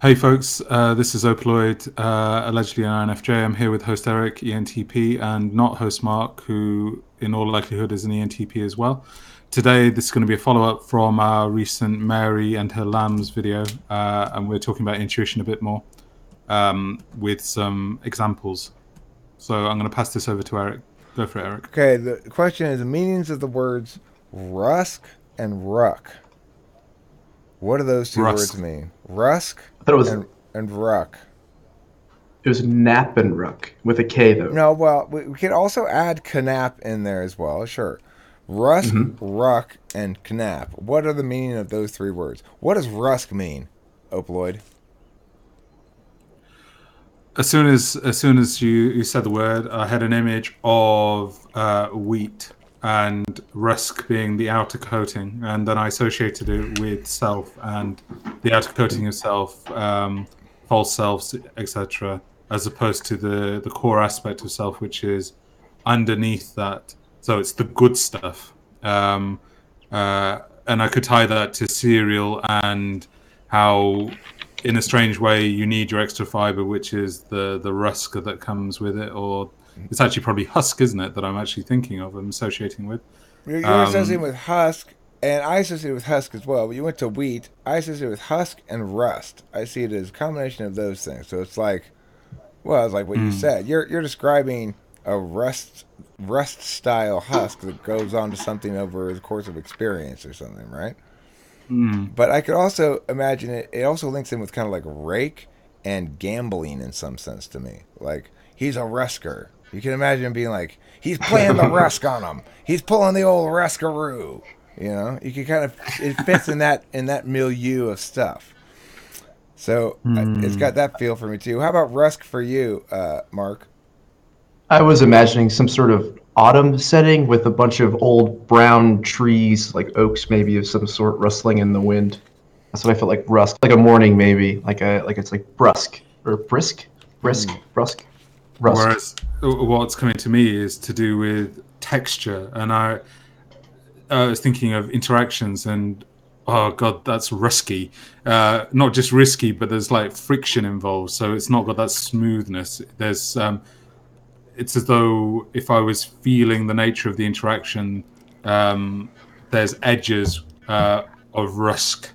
Hey folks, this is Opaloid, allegedly an INFJ. I'm here with host Eric, ENTP, and not host Mark, who in all likelihood is an ENTP as well. Today, this is going to be a follow-up from our recent Mary and her lambs video, and we're talking about intuition a bit more with some examples. So I'm going to pass this over to Eric. Go for it, Eric. Okay, the question is the meanings of the words rusk and ruck. What do those two words Rusk. mean? Rusk I thought and ruck. it was nap and ruck with a K though. No, well, we could also add Knapp in there as well. Sure. Rusk, Mm-hmm. ruck, and Knapp. What are the meaning of those three words? What does rusk mean, Opaloid? As soon as you said the word, I had an image of wheat and rusk being the outer coating, and then I associated it with self and the outer coating of self, false selves, etc., as opposed to the core aspect of self, which is underneath that. So it's the good stuff, and I could tie that to cereal and how in a strange way you need your extra fiber, which is the rusk that comes with it, or it's actually probably husk, isn't it, that I'm actually thinking of, I'm associating with. You're associating um with husk, and I associate with husk as well. But you went to wheat. I associate with husk and rust. I see it as a combination of those things. So it's like, well, it's like what you mm, said. You're describing a rust style husk that goes on to something over the course of experience or something, right? mm. But I could also imagine it. It also links in with kind of like rake and gambling in some sense to me. Like he's a rusker. You can imagine him being like he's playing the rusk on him. He's pulling the old ruskaroo. You know, you can kind of it fits in that milieu of stuff. So it's got Mm. that feel for me too. How about rusk for you, Mark? I was imagining some sort of autumn setting with a bunch of old brown trees, like oaks maybe of some sort, rustling in the wind. That's what I felt like rusk, like a morning maybe, like it's like brusque or Hmm. rusk. Whereas what's coming to me is to do with texture, and I was thinking of interactions, and oh god, that's risky. Not just risky, but there's like friction involved, so it's not got that smoothness. It's as though if I was feeling the nature of the interaction, um, there's edges of rusk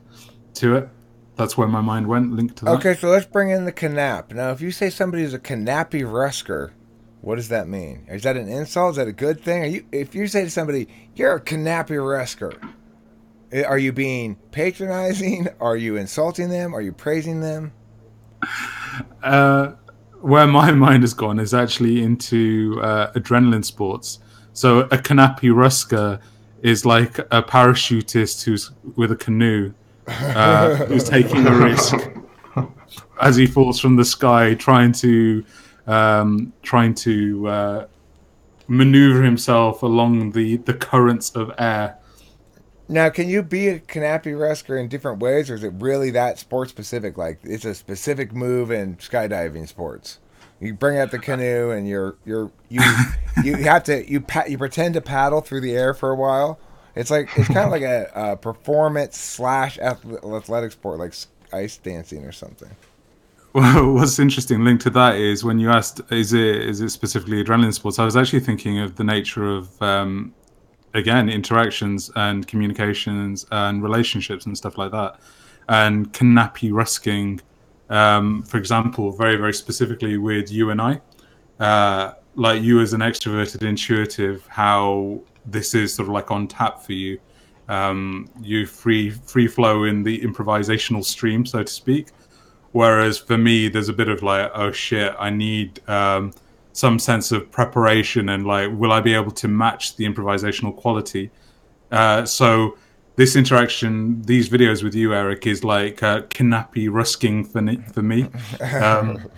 to it. That's where my mind went, linked to that. Okay, so let's bring in the Knapp. Now, if you say somebody's a Knappy Rusker, what does that mean? Is that an insult? Is that a good thing? Are you, if you say to somebody, "You're a Knappy Rusker," are you being patronizing? Are you insulting them? Are you praising them? Uh, where my mind has gone is actually into adrenaline sports. So a Kinappy Rusker is like a parachutist who's with a canoe, who's taking a risk as he falls from the sky, trying to maneuver himself along the currents of air. Now, can you be a Knappy Rusker in different ways, or is it really that sport specific? Like it's a specific move in skydiving sports. You bring out the canoe, and you have to you pretend to paddle through the air for a while. It's kind of like a performance slash athletic sport, like ice dancing or something. Well, what's interesting linked to that is when you asked, is it specifically adrenaline sports? I was actually thinking of the nature of again interactions and communications and relationships and stuff like that, and knappy rusking, for example, very very specifically with you and I, like you as an extroverted intuitive, how this is sort of like on tap for you. You free flow in the improvisational stream, so to speak. Whereas for me, there's a bit of like, oh shit, I need some sense of preparation and like, will I be able to match the improvisational quality? So this interaction, these videos with you, Eric, is like knappy rusking for me. Um,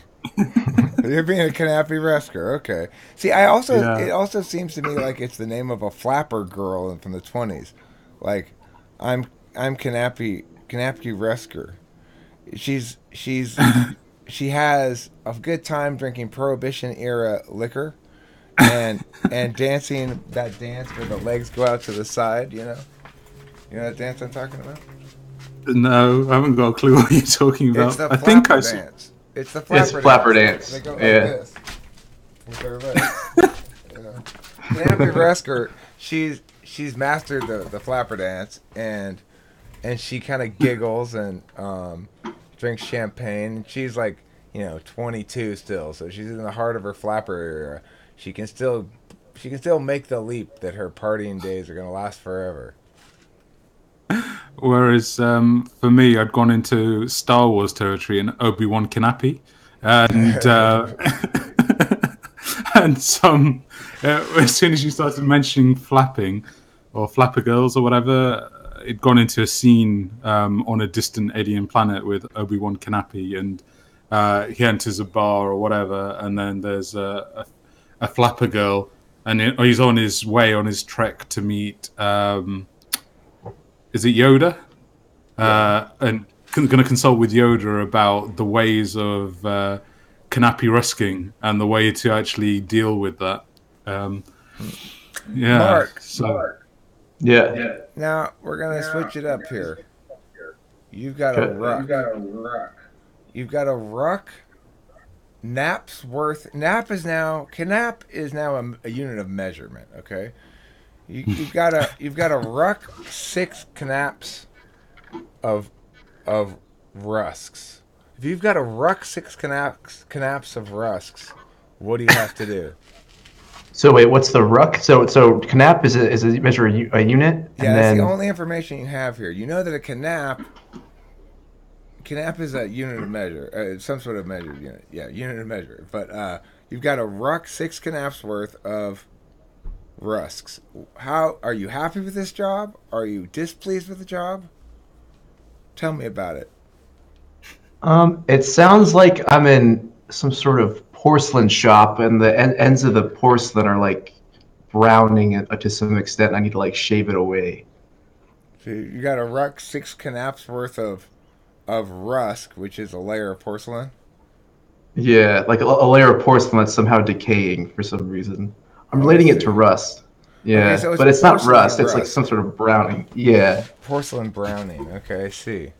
You're being a Knappy Rusker, okay. See, I also it yeah. also seems to me like it's the name of a flapper girl from the 20s. Like, I'm I'm Knappy Rusker. She's she has a good time drinking Prohibition era liquor and dancing that dance where the legs go out to the side. You know that dance I'm talking about? No, I haven't got a clue what you're talking about. It's the I think flapper I saw. dance. It's the It's flapper flapper dance. dance. They go like Yeah. this with their legs. You know? Kinappy Rusker, she's mastered the flapper dance, and she kind of giggles and drinks champagne. She's like 22 still, so she's in the heart of her flapper era. She can still make the leap that her partying days are gonna last forever. Whereas for me, I'd gone into Star Wars territory and Obi-Wan Kinappy, and and as soon as you started mentioning flapping or flapper girls or whatever, it'd gone into a scene on a distant alien planet with Obi-Wan Kinappy, and he enters a bar or whatever, and then there's a flapper girl, and he's on his way on his trek to meet. Is it Yoda? And going to consult with Yoda about the ways of Kinappy Rusking and the way to actually deal with that. Yeah. Mark, Yeah. now we're gonna switch it up here. You've got a Okay. ruck. You've got a ruck. Knap's worth. Knap is now. Knap is now a unit of measurement. Okay. You've got a ruck 6 knaps of rusks. If you've got a ruck 6 knaps of rusks, what do you have to do? So wait, what's the ruck? So Knapp is a measure a unit, Yeah, and that's then the only information you have here. You know that a knap is a unit of measure, some sort of measured unit. Yeah, unit of measure. But you've got a ruck 6 knaps worth of rusks. How are you happy with this job? Are you displeased with the job? Tell me about it. it sounds like I'm in some sort of porcelain shop, and the ends of the porcelain are like browning to some extent. And I need to like shave it away. So you got a ruck 6 knaps worth of rusk, which is a layer of porcelain. Yeah, like a layer of porcelain that's somehow decaying for some reason. I'm Oh, I relating it to see. rust. Okay, Yeah, so it's but it's not porcelain rust. It's like rust. some sort of browning. Yeah, Porcelain browning. Okay, I see.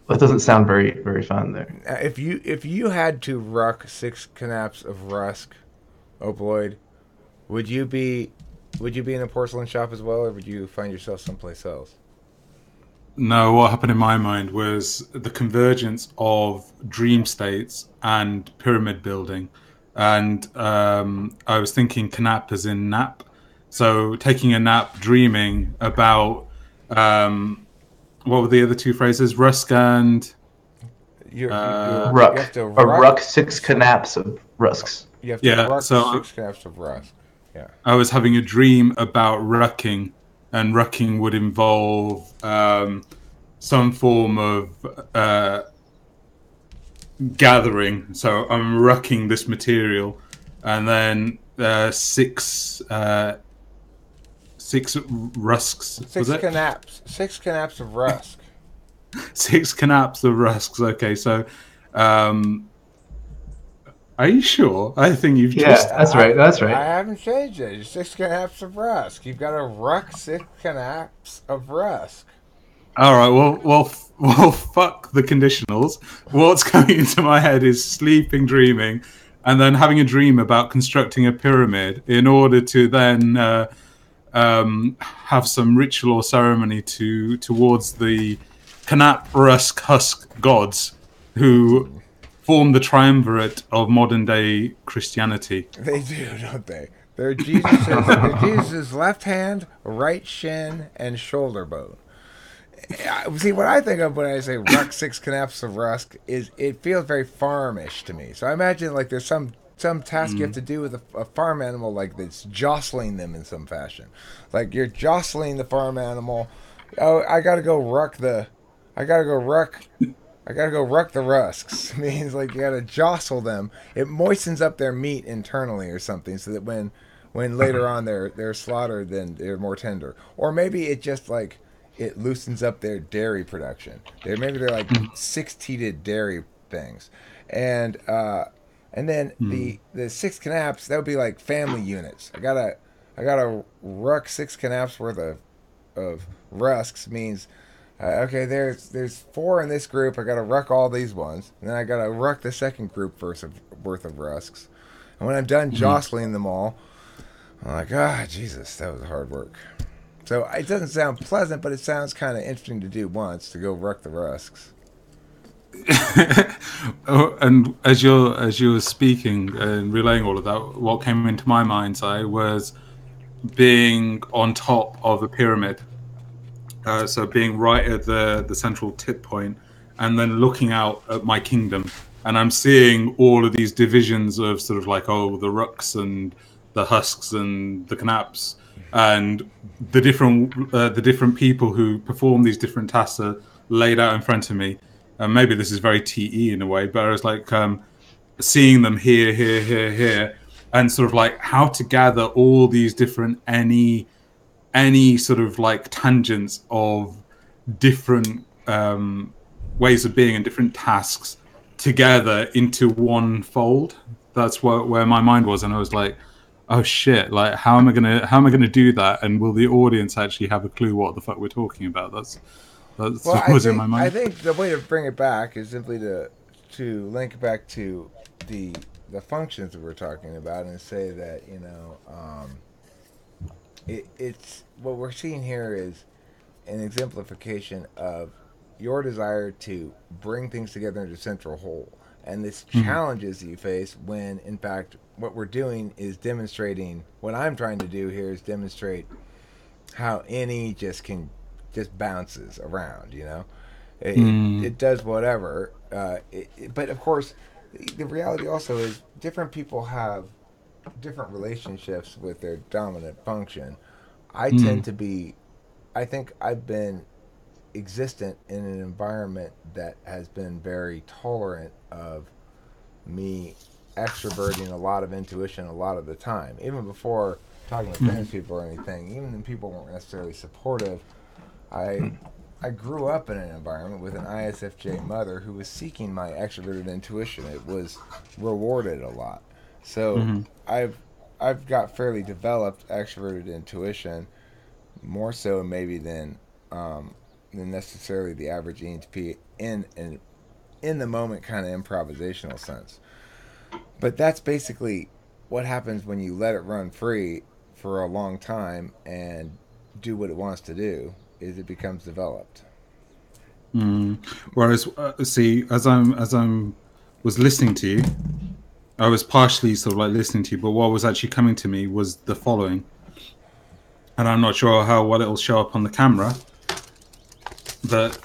that doesn't sound very fun there. If you had to ruck 6 knaps of rusk, Opaloid, would you be in a porcelain shop as well, or would you find yourself someplace else? No, what happened in my mind was the convergence of dream states and pyramid building. And I was thinking Knapp as in nap. So taking a nap, dreaming about what were the other two phrases? Rusk and You Ruck. have to A ruck. ruck 6 knaps of rusks. You have to yeah. ruck So 6 knaps of rusk. Yeah. I was having a dream about rucking, and rucking would involve some form of gathering. So I'm rucking this material, and then six rusks. Was it? 6 knaps of rusk. 6 knaps of rusks. Okay, so are you sure? I think you've Yeah, just. that's right. That's I right. haven't changed it. 6 knaps of rusk. You've got to ruck 6 knaps of rusk. All right. Well. Fuck the conditionals. What's coming into my head is sleeping, dreaming, and then having a dream about constructing a pyramid in order to then have some ritual or ceremony towards the Knapp Rusk Husk gods who form the triumvirate of modern day Christianity. They do, don't they? They're Jesus's left hand, right shin, and shoulder bone. See, what I think of when I say ruck 6 knaps of rusk is it feels very farmish to me. So I imagine like there's some task you have to do with a farm animal, like that's jostling them in some fashion. Like you're jostling the farm animal. Oh, I gotta go ruck the rusks. It means like you gotta jostle them. It moistens up their meat internally or something, so that when later on they're slaughtered, then they're more tender. Or maybe it just like it loosens up their dairy production. Maybe they're like 6-teated dairy things, and then the 6 knaps, that would be like family units. I gotta ruck 6 knaps worth of rusks means okay, there's 4 in this group. I got to ruck all these ones, and then I got to ruck the second group worth of rusks. And when I'm done jostling them all, I'm like, Jesus, that was hard work. So it doesn't sound pleasant, but it sounds kind of interesting to do once, to go ruck the rusks. And as you were speaking and relaying all of that, what came into my mind's eye was being on top of a pyramid. So being right at the central tip point, and then looking out at my kingdom, and I'm seeing all of these divisions of sort of like, the Rucks and the Husks and the Knaps, and the different people who perform these different tasks are laid out in front of me. And maybe this is very TE in a way, but I was like seeing them here, and sort of like how to gather all these different any sort of like tangents of different ways of being and different tasks together into one fold. That's where my mind was, and I was like, oh shit, like how am I gonna do that, and will the audience actually have a clue what the fuck we're talking about? That's what was in my mind. I think the way to bring it back is simply to link it back to the functions that we're talking about, and say that it's what we're seeing here is an exemplification of your desire to bring things together into a central whole, and this challenges that you face when, in fact, what we're doing is demonstrating. What I'm trying to do here is demonstrate how any just bounces around. It does whatever. But of course, the reality also is different people have different relationships with their dominant function. I think I've been existent in an environment that has been very tolerant of me extroverting a lot of intuition a lot of the time, even before talking to trans people or anything. Even when people weren't necessarily supportive, I grew up in an environment with an ISFJ mother who was seeking my extroverted intuition. It was rewarded a lot. So I've got fairly developed extroverted intuition, more so maybe than necessarily the average ENTP in the moment kind of improvisational sense. But that's basically what happens when you let it run free for a long time and do what it wants to do, is it becomes developed. Whereas, see, as I'm was listening to you, I was partially sort of like listening to you, but what was actually coming to me was the following, and I'm not sure how well it'll show up on the camera, but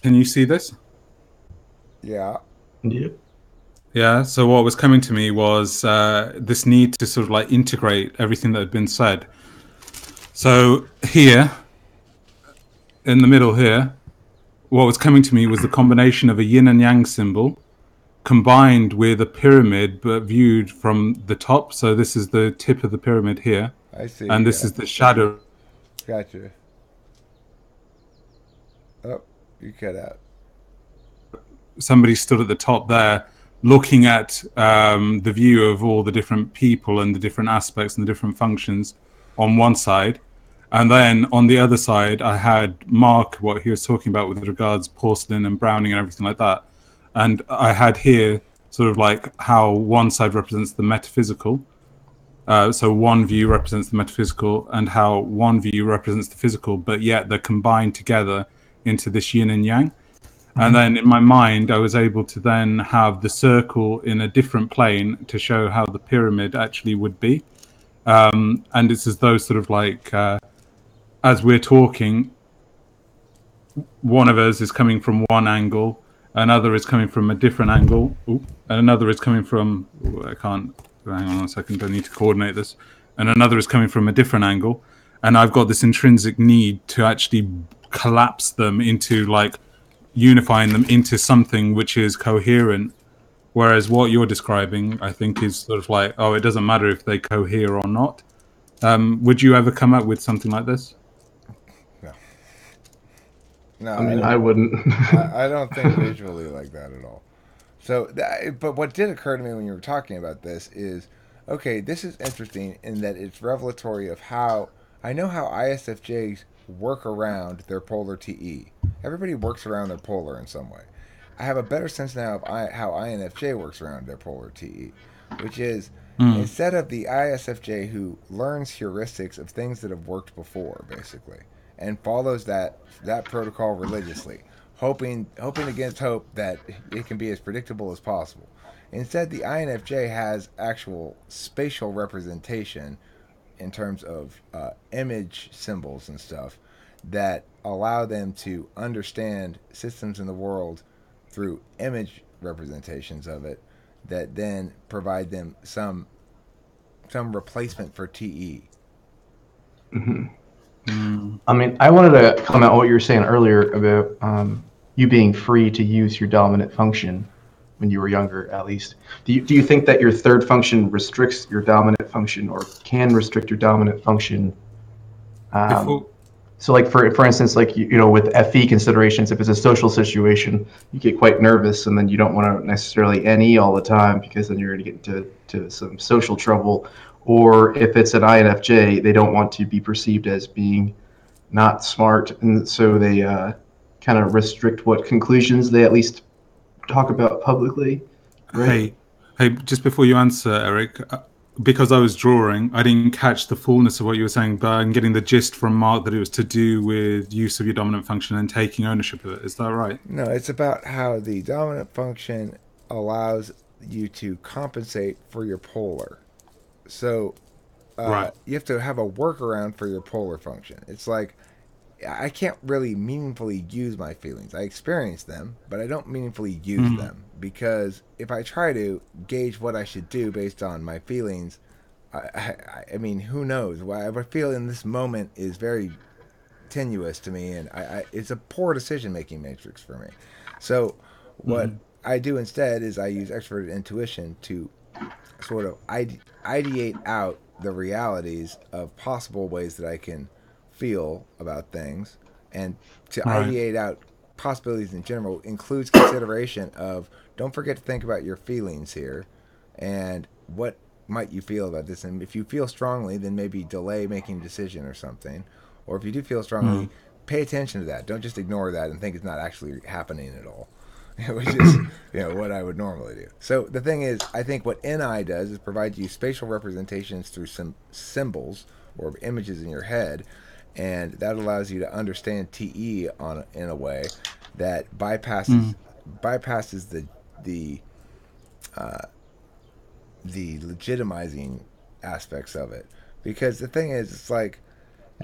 can you see this? Yeah. Yeah. So what was coming to me was this need to sort of like integrate everything that had been said. So here, in the middle here, what was coming to me was the combination of a yin and yang symbol combined with a pyramid, but viewed from the top. So this is the tip of the pyramid here. I see. And this is the shadow. Gotcha. Oh, you cut out. Somebody stood at the top there looking at the view of all the different people and the different aspects and the different functions on one side. And then on the other side, I had Mark, what he was talking about with regards porcelain and Browning and everything like that. And I had here sort of like how one side represents the metaphysical. So one view represents the metaphysical, and how one view represents the physical, but yet they're combined together into this yin and yang. And then in my mind, I was able to then have the circle in a different plane to show how the pyramid actually would be. And it's as though sort of like, as we're talking, one of us is coming from one angle, another is coming from a different angle, and another is coming from, I can't, hang on a second, I need to coordinate this, and another is coming from a different angle, and I've got this intrinsic need to actually collapse them into, like, unifying them into something which is coherent, whereas what you're describing, I think, is sort of like, it doesn't matter if they cohere or not. Would you ever come up with something like this? No, I mean, I wouldn't. I don't think visually like that at all. So, but what did occur to me when you were talking about this is, okay, this is interesting in that it's revelatory of how I know how ISFJs work around their polar TE. Everybody works around their polar in some way. I have a better sense now of how INFJ works around their polar TE, which is Mm. instead of the ISFJ who learns heuristics of things that have worked before, basically, and follows that protocol religiously, hoping against hope that it can be as predictable as possible. Instead, the INFJ has actual spatial representation in terms of image symbols and stuff that allow them to understand systems in the world through image representations of it that then provide them some replacement for TE. Mm. I mean, I wanted to comment on what you were saying earlier about you being free to use your dominant function when you were younger, at least. Do you think that your third function restricts your dominant function or can restrict your dominant function? Um, Before, so, like for instance, like with FE considerations, if it's a social situation, you get quite nervous, and then you don't want to necessarily NE all the time because then you're going to get into some social trouble. Or if it's an INFJ, they don't want to be perceived as being not smart, and so they kind of restrict what conclusions they at least talk about publicly, right? hey, hey, just before you answer, Eric, because I was drawing, I didn't catch the fullness of what you were saying, but I'm getting the gist from Mark that it was to do with use of your dominant function and taking ownership of it. Is that right? No, it's about how the dominant function allows you to compensate for your polar. So Right. you have to have a workaround for your polar function. It's like I can't really meaningfully use my feelings. I experience them, but I don't meaningfully use Mm. them because if I try to gauge what I should do based on my feelings, I mean, who knows? What I feel in this moment is very tenuous to me, and it's a poor decision making matrix for me. So, what Mm. I do instead is I use extroverted intuition to sort of ideate out the realities of possible ways that I can feel about things, and to Right. ideate out possibilities in general includes consideration of don't forget to think about your feelings here and what might you feel about this, and if you feel strongly then maybe delay making a decision or something, or if you do feel strongly, Mm. pay attention to that, don't just ignore that and think it's not actually happening at all. Which is what I would normally do. So the thing is, I think what NI does is provide you spatial representations through some symbols or images in your head, and that allows you to understand TE in a way that bypasses Mm. bypasses the the legitimizing aspects of it. Because the thing is, it's like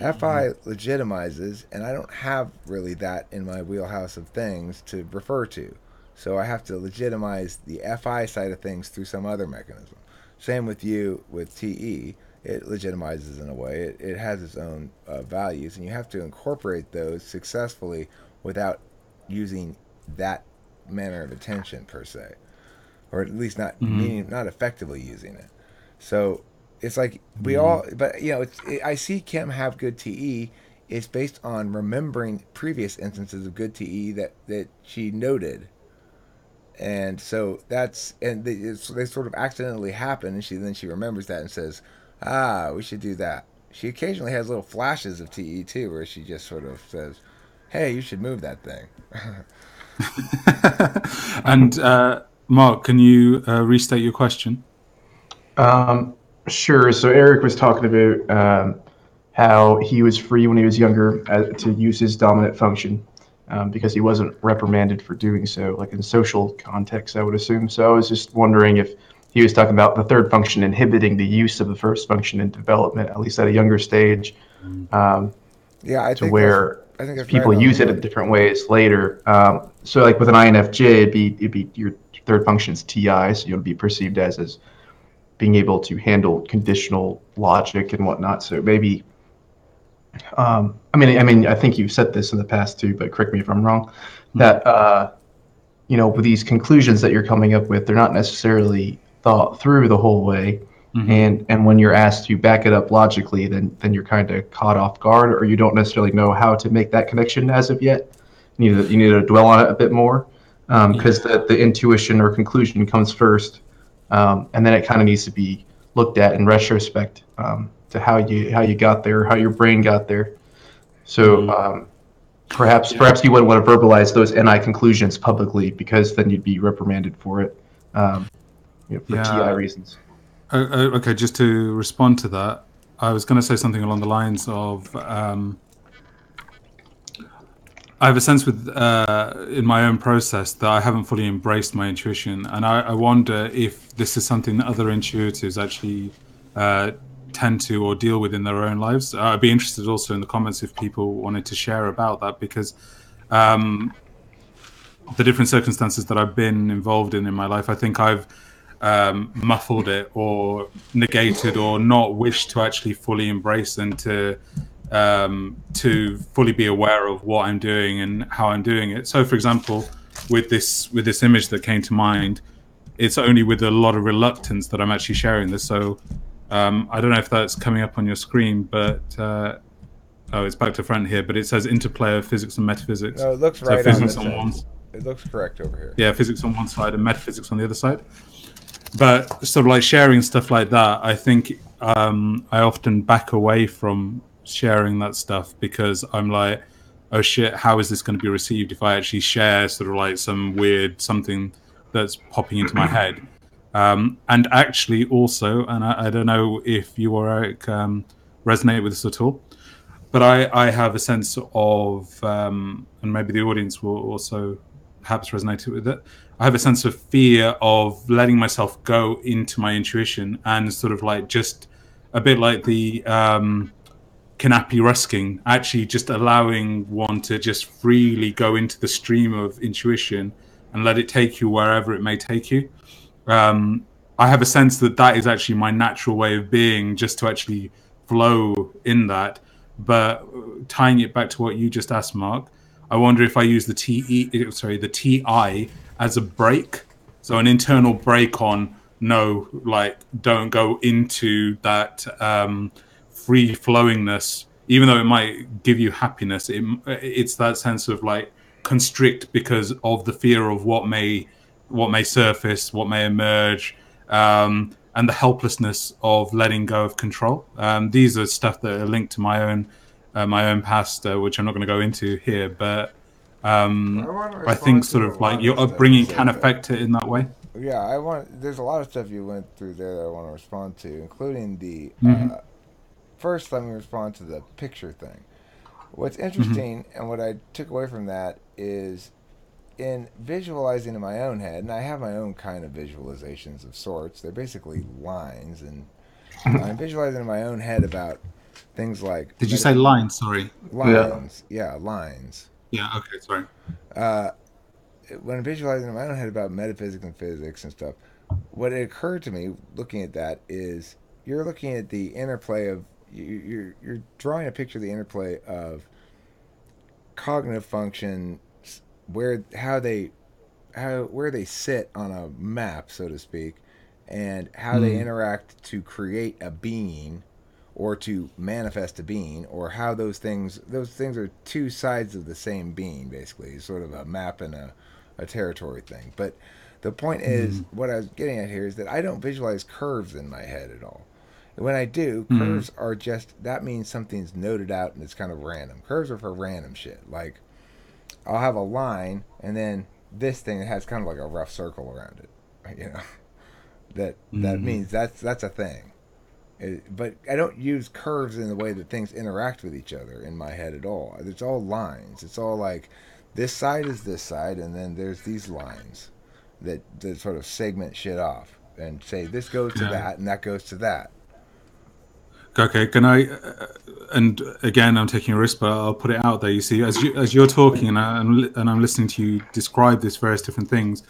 FI legitimizes, and I don't have really that in my wheelhouse of things to refer to. So I have to legitimize the FI side of things through some other mechanism. Same with you with TE. It legitimizes in a way. It has its own values, and you have to incorporate those successfully without using that manner of attention per se, or at least Mm. not effectively using it. So it's like we Mm. all, but I see Kim have good TE. It's based on remembering previous instances of good TE that she noted, and so they sort of accidentally happen, and she remembers that and says, "Ah, we should do that." She occasionally has little flashes of TE too, where she just sort of says, "Hey, you should move that thing." And Mark, can you restate your question? Um, sure. So Eric was talking about how he was free when he was younger to use his dominant function because he wasn't reprimanded for doing so, like in social context, I would assume. So I was just wondering if he was talking about the third function inhibiting the use of the first function in development, at least at a younger stage, um, Yeah, to where I think that's right people on the use it in money. different ways later. So like with an INFJ, it'd be your third function's TI, so you'll be perceived as being able to handle conditional logic and whatnot. So maybe, I mean, I think you've said this in the past too, but correct me if I'm wrong. Mm. That with these conclusions that you're coming up with, they're not necessarily thought through the whole way. Hmm. And when you're asked to back it up logically, then you're kind of caught off guard, or you don't necessarily know how to make that connection as of yet. You need to dwell on it a bit more because Yeah. the intuition or conclusion comes first, and then it kind of needs to be looked at in retrospect to how you got there, how your brain got there. So perhaps you wouldn't want to verbalize those NI conclusions publicly, because then you'd be reprimanded for it, for TI reasons. Okay, just to respond to that, I was going to say something along the lines of I have a sense with in my own process that I haven't fully embraced my intuition, and I wonder if this is something that other intuitives actually tend to or deal with in their own lives. I'd be interested also in the comments if people wanted to share about that, because the different circumstances that I've been involved in my life, I think I've muffled it or negated or not wished to actually fully embrace and to fully be aware of what I'm doing and how I'm doing it. So, for example, with this image that came to mind, it's only with a lot of reluctance that I'm actually sharing this. So, I don't know if that's coming up on your screen, but oh, it's back to front here. But it says interplay of physics and metaphysics. No, it looks so right physics on one. It looks correct over here. Yeah, physics on one side and metaphysics on the other side. But sort of like sharing stuff like that, I think I often back away from sharing that stuff because I'm like, oh shit, how is this going to be received if I actually share sort of like some weird something that's popping into my head? And actually also, and I don't know if you or Eric resonate with this at all, but I have a sense of, and maybe the audience will also perhaps resonate with it. I have a sense of fear of letting myself go into my intuition and sort of like just a bit like the Kinappy Rusking, actually just allowing one to just freely go into the stream of intuition and let it take you wherever it may take you. I have a sense that that is actually my natural way of being, just to actually flow in that. But tying it back to what you just asked, Mark, I wonder if I use the TI as a break, so an internal break on no, like don't go into that free flowingness, even though it might give you happiness. It's that sense of like constrict because of the fear of what may surface, what may emerge, and the helplessness of letting go of control. These are stuff that are linked to my own past, which I'm not going to go into here, but I think sort of like your upbringing can affect it in that way. Yeah, there's a lot of stuff you went through there that I want to respond to, including the. First, let me respond to the picture thing. What's interesting and what I took away from that is in visualizing in my own head, and I have my own kind of visualizations of sorts. They're basically lines, and I'm visualizing in my own head about things like. Did you say lines? Sorry. Lines. Yeah, lines. Yeah. Okay. Sorry. When I'm visualizing in my own head about metaphysics and physics and stuff, what it occurred to me looking at that is you're looking at the interplay of you're drawing a picture of the interplay of cognitive function, where they sit on a map, so to speak, and how they interact to create a being or to manifest a being, or how those things are two sides of the same being, basically, sort of a map and a territory thing. But the point is, what I was getting at here is that I don't visualize curves in my head at all. When I do, curves are just, that means something's noted out and it's kind of random. Curves are for random shit. Like, I'll have a line, and then this thing has kind of like a rough circle around it. You know, that means that's a thing. But I don't use curves in the way that things interact with each other in my head at all. It's all lines. It's all like, this side is this side, and then there's these lines that sort of segment shit off and say this goes to that and that goes to that. Okay, can I? And again, I'm taking a risk, but I'll put it out there. You see, as you're talking and I'm listening to you describe these various different things,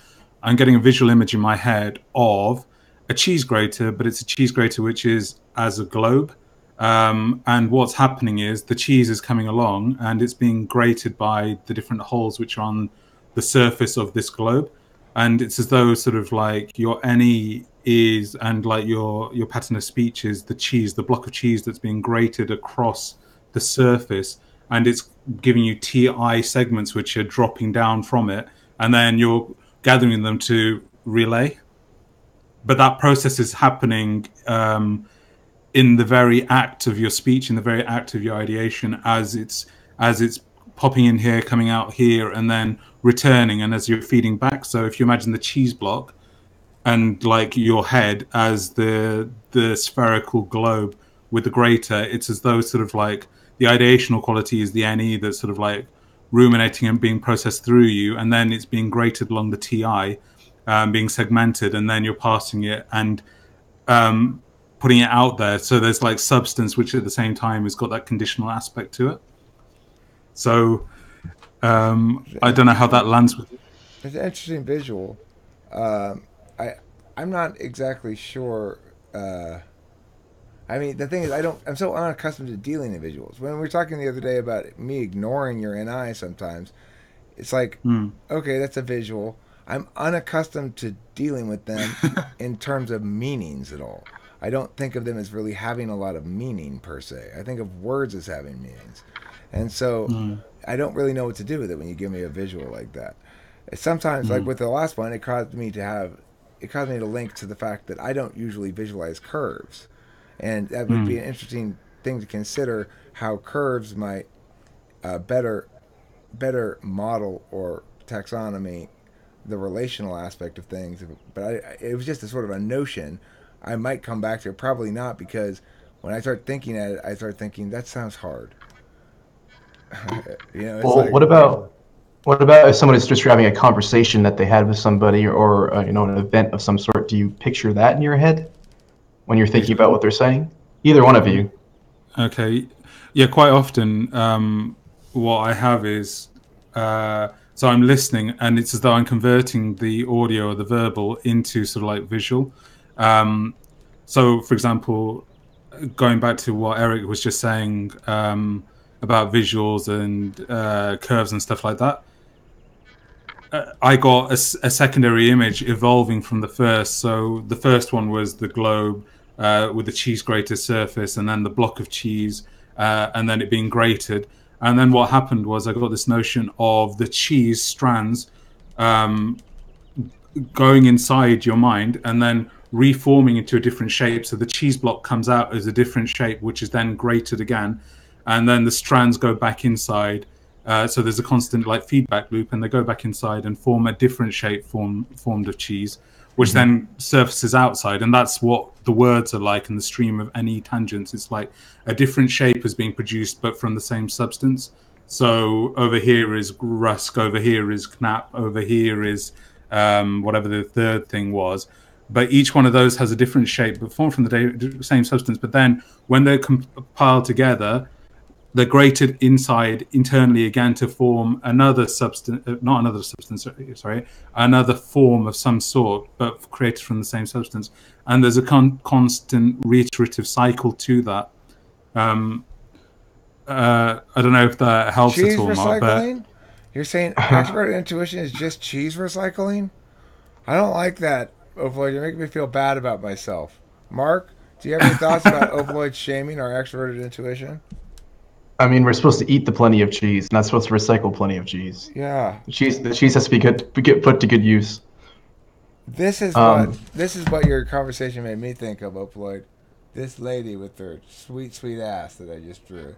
I'm getting a visual image in my head of a cheese grater, but it's a cheese grater which is as a globe. And what's happening is the cheese is coming along and it's being grated by the different holes which are on the surface of this globe. And it's as though sort of like your NE is, and like your pattern of speech is the cheese, the block of cheese that's being grated across the surface, and it's giving you TI segments which are dropping down from it, and then you're gathering them to relay. But that process is happening in the very act of your speech, in the very act of your ideation, as it's as it's popping in here, coming out here, and then returning, and as you're feeding back. So if you imagine the cheese block and like your head as the spherical globe with the greater, it's as though sort of like the ideational quality is the NE that's sort of like ruminating and being processed through you, and then it's being grated along the TI, being segmented, and then you're passing it and putting it out there. So there's like substance, which at the same time has got that conditional aspect to it. So I don't know how that lands with you. It's an interesting visual. I'm not exactly sure. I mean, the thing is, I'm so unaccustomed to dealing in visuals. When we were talking the other day about me ignoring your NI sometimes, it's like, okay, that's a visual. I'm unaccustomed to dealing with them in terms of meanings at all. I don't think of them as really having a lot of meaning per se. I think of words as having meanings. And so I don't really know what to do with it when you give me a visual like that. Sometimes, like with the last one, it caused me to link to the fact that I don't usually visualize curves. And that would be an interesting thing to consider, how curves might better model or taxonomy the relational aspect of things. But it was just a sort of a notion. I might come back to it, probably not, because when I start thinking at it, I start thinking that sounds hard. It's Well, like, what about if someone is just having a conversation that they had with somebody, or an event of some sort? Do you picture that in your head when you're thinking about what they're saying? Either one of you. Okay. Yeah, quite often what I have is so I'm listening, and it's as though I'm converting the audio or the verbal into sort of like visual. So, for example, going back to what Eric was just saying about visuals and curves and stuff like that, I got a secondary image evolving from the first. So the first one was the globe with the cheese grater surface, and then the block of cheese, and then it being grated. And then what happened was I got this notion of the cheese strands going inside your mind and then reforming into a different shape. So the cheese block comes out as a different shape, which is then grated again. And then the strands go back inside. So there's a constant like feedback loop, and they go back inside and form a different shape formed of cheese, which then surfaces outside. And that's what the words are like in the stream of any tangents. It's like a different shape is being produced, but from the same substance. So over here is rusk, over here is knap, over here is whatever the third thing was. But each one of those has a different shape, but formed from the same substance. But then when they're compiled together, they're grated inside internally again to form another substance, not another substance, sorry, another form of some sort, but created from the same substance. And there's a constant reiterative cycle to that. I don't know if that helps cheese at all, Mark, recycling? but You're saying extroverted intuition is just cheese recycling? I don't like that, Opaloid. You're making me feel bad about myself. Mark, do you have any thoughts about Opaloid shaming our extroverted intuition? I mean, we're supposed to eat the plenty of cheese, not supposed to recycle plenty of cheese. Yeah. The cheese has to be get put to good use. This is what your conversation made me think of, Opaloid. This lady with her sweet, sweet ass that I just drew.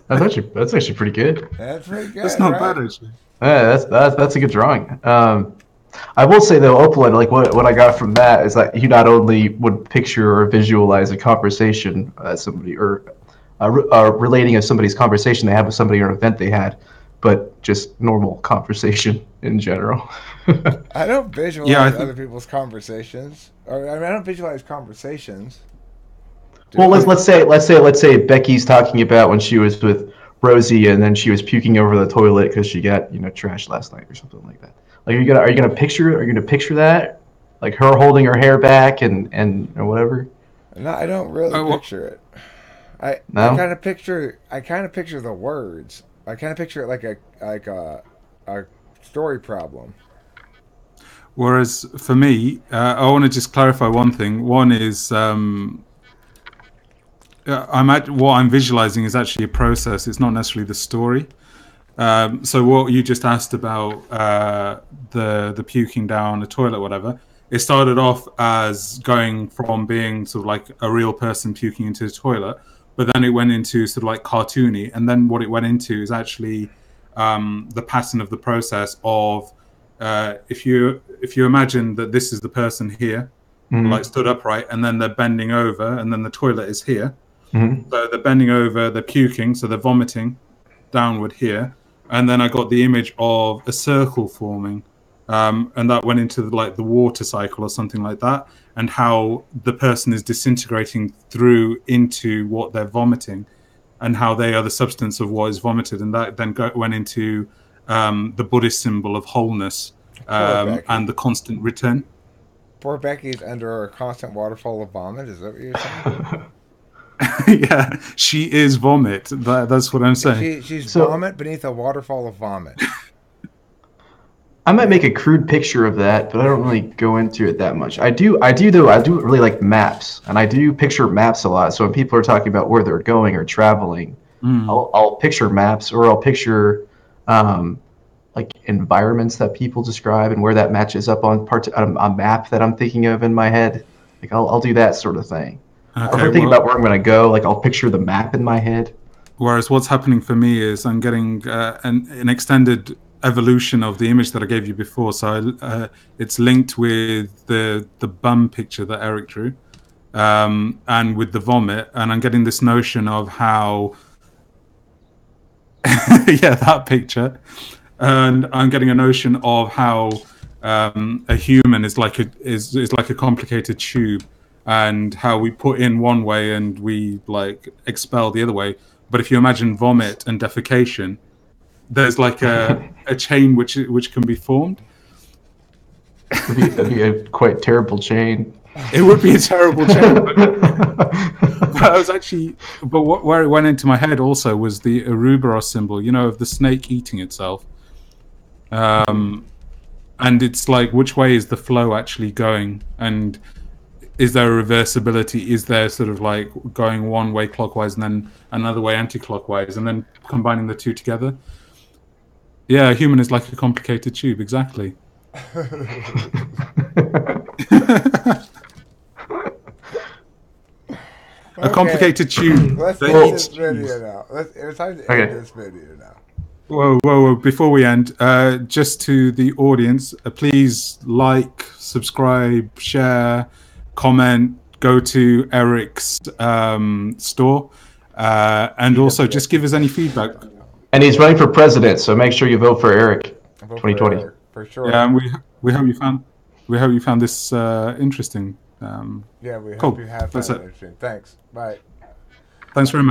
That's actually pretty good. That's pretty good. that's not right? bad, actually. Yeah, that's a good drawing. I will say though, Opaloid, like what I got from that is that you not only would picture or visualize a conversation as somebody, or relating of somebody's conversation they had with somebody or an event they had, but just normal conversation in general. I don't visualize other people's conversations. Or I don't visualize conversations. Well, let's say Becky's talking about when she was with Rosie, and then she was puking over the toilet because she got trashed last night or something like that. Like, are you gonna picture that, like her holding her hair back and or whatever? No, I don't really picture it. I kind of picture the words. I kind of picture it like a story problem. Whereas for me, I want to just clarify one thing. One is what I'm visualizing is actually a process. It's not necessarily the story. So what you just asked about the puking down the toilet, whatever, it started off as going from being sort of like a real person puking into the toilet, but then it went into sort of like cartoony, and then what it went into is actually the pattern of the process of if you imagine that this is the person here, like stood upright, and then they're bending over, and then the toilet is here. So they're bending over, they're puking, so they're vomiting downward here, and then I got the image of a circle forming, and that went into like the water cycle or something like that, and how the person is disintegrating through into what they're vomiting, and how they are the substance of what is vomited, and that then went into the Buddhist symbol of wholeness and the constant return. Poor Becky's under a constant waterfall of vomit. Is that what you're saying? Yeah, she is vomit. That's what I'm saying. She's vomit beneath a waterfall of vomit. I might make a crude picture of that, but I don't really go into it that much. I do though. I do really like maps, and I do picture maps a lot. So when people are talking about where they're going or traveling, I'll picture maps, or I'll picture like environments that people describe and where that matches up on a map that I'm thinking of in my head. Like I'll do that sort of thing. Okay, or if I'm thinking about where I'm going to go, like I'll picture the map in my head. Whereas what's happening for me is I'm getting an extended evolution of the image that I gave you before. So it's linked with the bum picture that Eric drew, and with the vomit, and I'm getting this notion of how yeah, that picture, and I'm getting a notion of how a human is like a complicated tube, and how we put in one way and we like expel the other way. But if you imagine vomit and defecation, there's like a chain which can be formed. It'd be a quite terrible chain. It would be a terrible chain. But I was actually, where it went into my head also was the Ouroboros symbol, you know, of the snake eating itself. And it's like, which way is the flow actually going? And is there a reversibility? Is there sort of like going one way clockwise and then another way anti-clockwise, and then combining the two together? Yeah, a human is like a complicated tube, exactly. A complicated tube. Let's end this video now. It's time to end this video now. Whoa. Before we end, just to the audience, please like, subscribe, share, comment, go to Eric's store, and also just give us any feedback. And he's running for president, so make sure you vote for Eric. 2020 for sure. Yeah, and we hope you found this interesting. Yeah, we hope you have found it interesting. Thanks. Bye. Thanks very much.